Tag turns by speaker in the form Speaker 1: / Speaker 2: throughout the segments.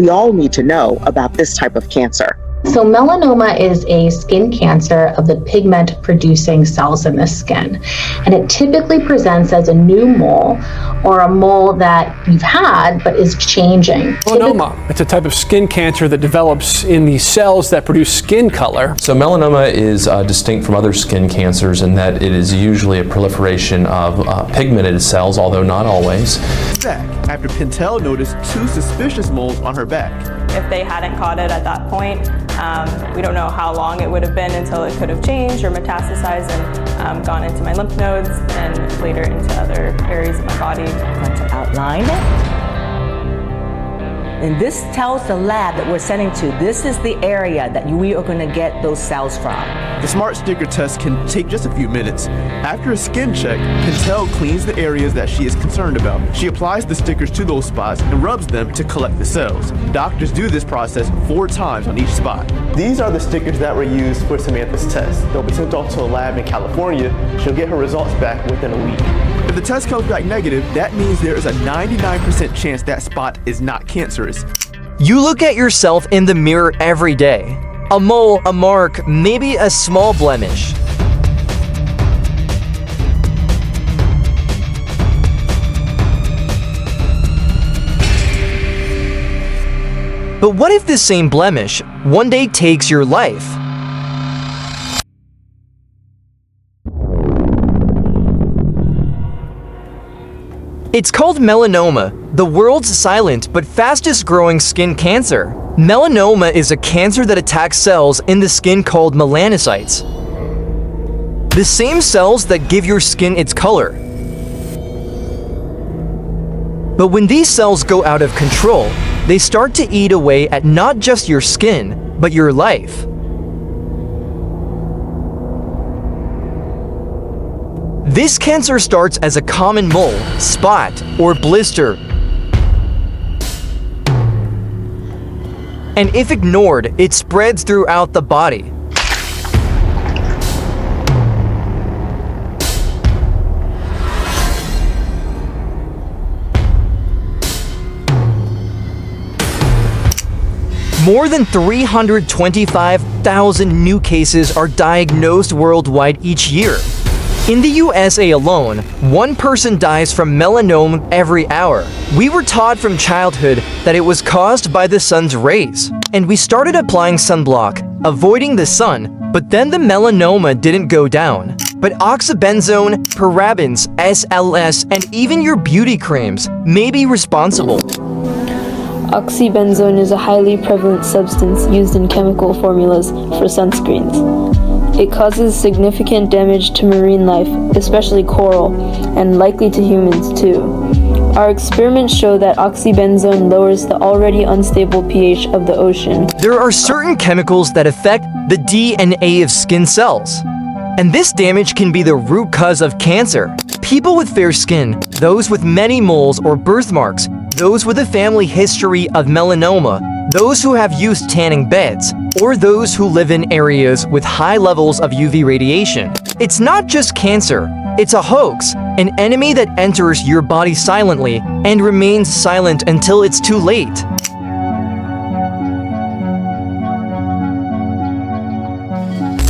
Speaker 1: we all need to know about this type of cancer?
Speaker 2: So melanoma is a skin cancer of the pigment-producing cells in the skin. And it typically presents as a new mole or a mole that you've had but is changing.
Speaker 3: Melanoma, it's a type of skin cancer that develops in the cells that produce skin color.
Speaker 4: So melanoma is distinct from other skin cancers in that it is usually a proliferation of pigmented cells, although not always.
Speaker 5: Back after Pintel noticed 2 suspicious moles on her back.
Speaker 6: If they hadn't caught it at that point, we don't know how long it would have been until it could have changed or metastasized and gone into my lymph nodes and later into other areas of my body.
Speaker 7: I'm going to outline it. And this tells the lab that we're sending to, this is the area that we are going to get those cells from.
Speaker 5: The Smart Sticker test can take just a few minutes. After a skin check, Pintel cleans the areas that she is concerned about. She applies the stickers to those spots and rubs them to collect the cells. Doctors do this process 4 times on each spot. These are the stickers that were used for Samantha's test. They'll be sent off to a lab in California. She'll get her results back within a week. If the test comes back negative, that means there is a 99% chance that spot is not cancerous.
Speaker 8: You look at yourself in the mirror every day. A mole, a mark, maybe a small blemish. But what if this same blemish one day takes your life? It's called melanoma, the world's silent but fastest growing skin cancer. Melanoma is a cancer that attacks cells in the skin called melanocytes. The same cells that give your skin its color. But when these cells go out of control, they start to eat away at not just your skin, but your life. This cancer starts as a common mole, spot, or blister. And if ignored, it spreads throughout the body. More than 325,000 new cases are diagnosed worldwide each year. In the USA alone, 1 person dies from melanoma every hour. We were taught from childhood that it was caused by the sun's rays, and we started applying sunblock, avoiding the sun, but then the melanoma didn't go down. But oxybenzone, parabens, SLS, and even your beauty creams may be responsible.
Speaker 9: Oxybenzone is a highly prevalent substance used in chemical formulas for sunscreens. It causes significant damage to marine life, especially coral, and likely to humans too. Our experiments show that oxybenzone lowers the already unstable pH of the ocean.
Speaker 8: There are certain chemicals that affect the DNA of skin cells, and this damage can be the root cause of cancer. People with fair skin, those with many moles or birthmarks, those with a family history of melanoma, those who have used tanning beds, or those who live in areas with high levels of UV radiation. It's not just cancer, it's a hoax, an enemy that enters your body silently and remains silent until it's too late.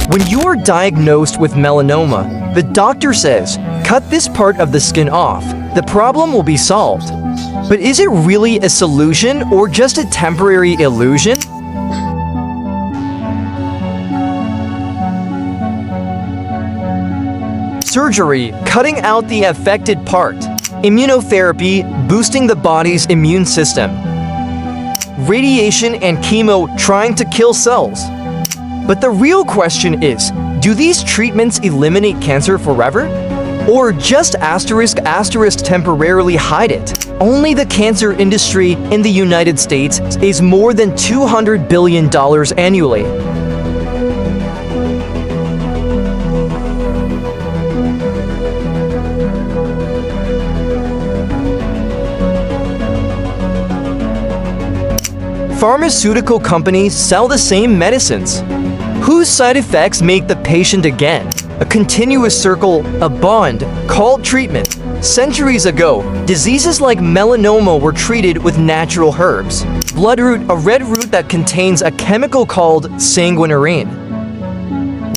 Speaker 8: When you are diagnosed with melanoma, the doctor says, cut this part of the skin off, the problem will be solved. But is it really a solution or just a temporary illusion? Surgery, cutting out the affected part. Immunotherapy, boosting the body's immune system. Radiation and chemo, trying to kill cells. But the real question is, do these treatments eliminate cancer forever? Or just asterisk temporarily hide it? Only the cancer industry in the United States is more than $200 billion annually. Pharmaceutical companies sell the same medicines, whose side effects make the patient again. A continuous circle, a bond, called treatment. Centuries ago, diseases like melanoma were treated with natural herbs. Bloodroot, a red root that contains a chemical called sanguinarine.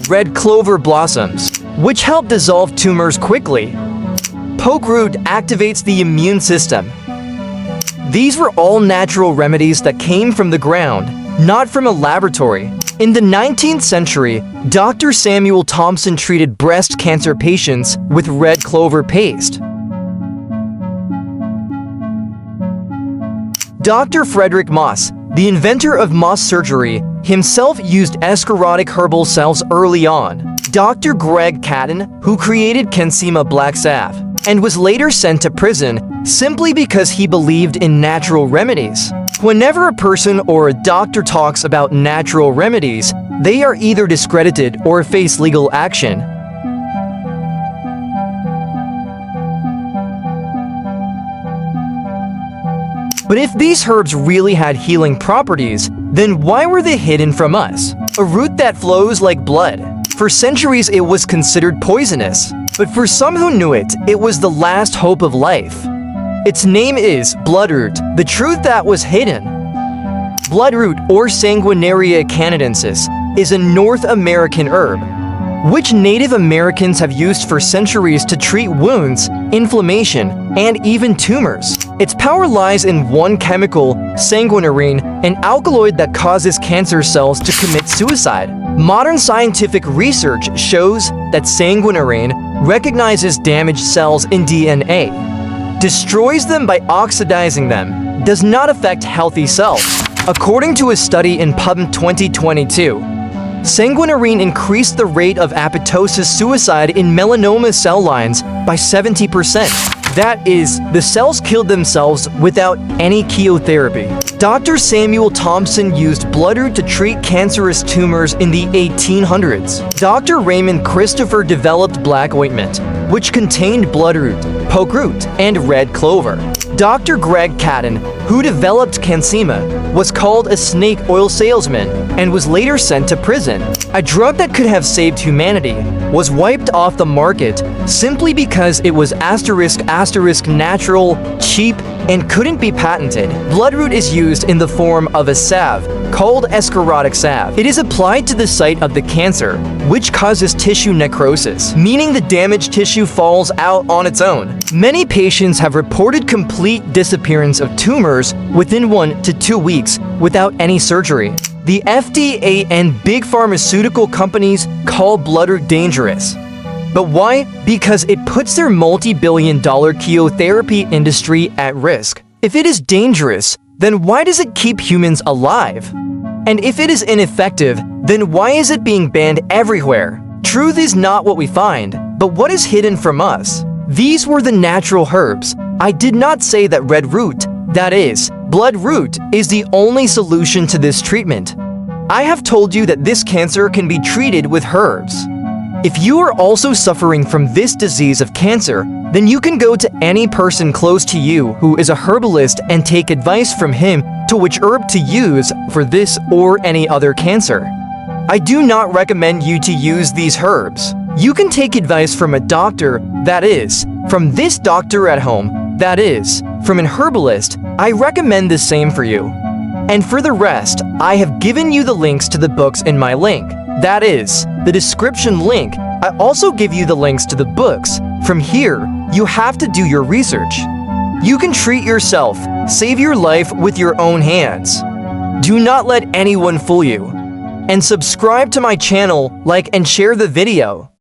Speaker 8: Red clover blossoms, which help dissolve tumors quickly. Poke root activates the immune system. These were all natural remedies that came from the ground, not from a laboratory. In the 19th century, Dr. Samuel Thompson treated breast cancer patients with red clover paste. Dr. Frederick Moss, the inventor of Moss surgery, himself used escharotic herbal salves early on. Dr. Greg Cadden, who created Kensima black salve, and was later sent to prison simply because he believed in natural remedies. Whenever a person or a doctor talks about natural remedies, they are either discredited or face legal action. But if these herbs really had healing properties, then why were they hidden from us? A root that flows like blood. For centuries it was considered poisonous, but for some who knew it, it was the last hope of life. Its name is bloodroot, the truth that was hidden. Bloodroot, or Sanguinaria canadensis, is a North American herb, which Native Americans have used for centuries to treat wounds, inflammation, and even tumors. Its power lies in one chemical, sanguinarine, an alkaloid that causes cancer cells to commit suicide. Modern scientific research shows that sanguinarine recognizes damaged cells in DNA, destroys them by oxidizing them, does not affect healthy cells. According to a study in PubMed 2022, sanguinarine increased the rate of apoptosis suicide in melanoma cell lines by 70%. That is, the cells killed themselves without any chemotherapy. Dr. Samuel Thompson used bloodroot to treat cancerous tumors in the 1800s. Dr. Raymond Christopher developed black ointment, which contained bloodroot, poke root, and red clover. Dr. Greg Cadden, who developed Kensima, was called a snake oil salesman and was later sent to prison. A drug that could have saved humanity was wiped off the market simply because it was *** natural, cheap, and couldn't be patented. Bloodroot is used in the form of a salve called escharotic salve. It is applied to the site of the cancer, which causes tissue necrosis, meaning the damaged tissue falls out on its own. Many patients have reported complete disappearance of tumors within 1 to 2 weeks without any surgery. The FDA and big pharmaceutical companies call bloodroot dangerous. But why? Because it puts their multi-billion-dollar chemotherapy industry at risk. If it is dangerous, then why does it keep humans alive? And if it is ineffective, then why is it being banned everywhere? Truth is not what we find, but what is hidden from us. These were the natural herbs. I did not say that red root, that is, bloodroot, is the only solution to this treatment. I have told you that this cancer can be treated with herbs. If you are also suffering from this disease of cancer, then you can go to any person close to you who is a herbalist and take advice from him to which herb to use for this or any other cancer. I do not recommend you to use these herbs. You can take advice from a doctor, that is, from this doctor at home, that is, from an herbalist. I recommend the same for you. And for the rest, I have given you the links to the books in my link. That is, the description link. I also give you the links to the books. From here, you have to do your research. You can treat yourself, save your life with your own hands. Do not let anyone fool you. And subscribe to my channel, like and share the video.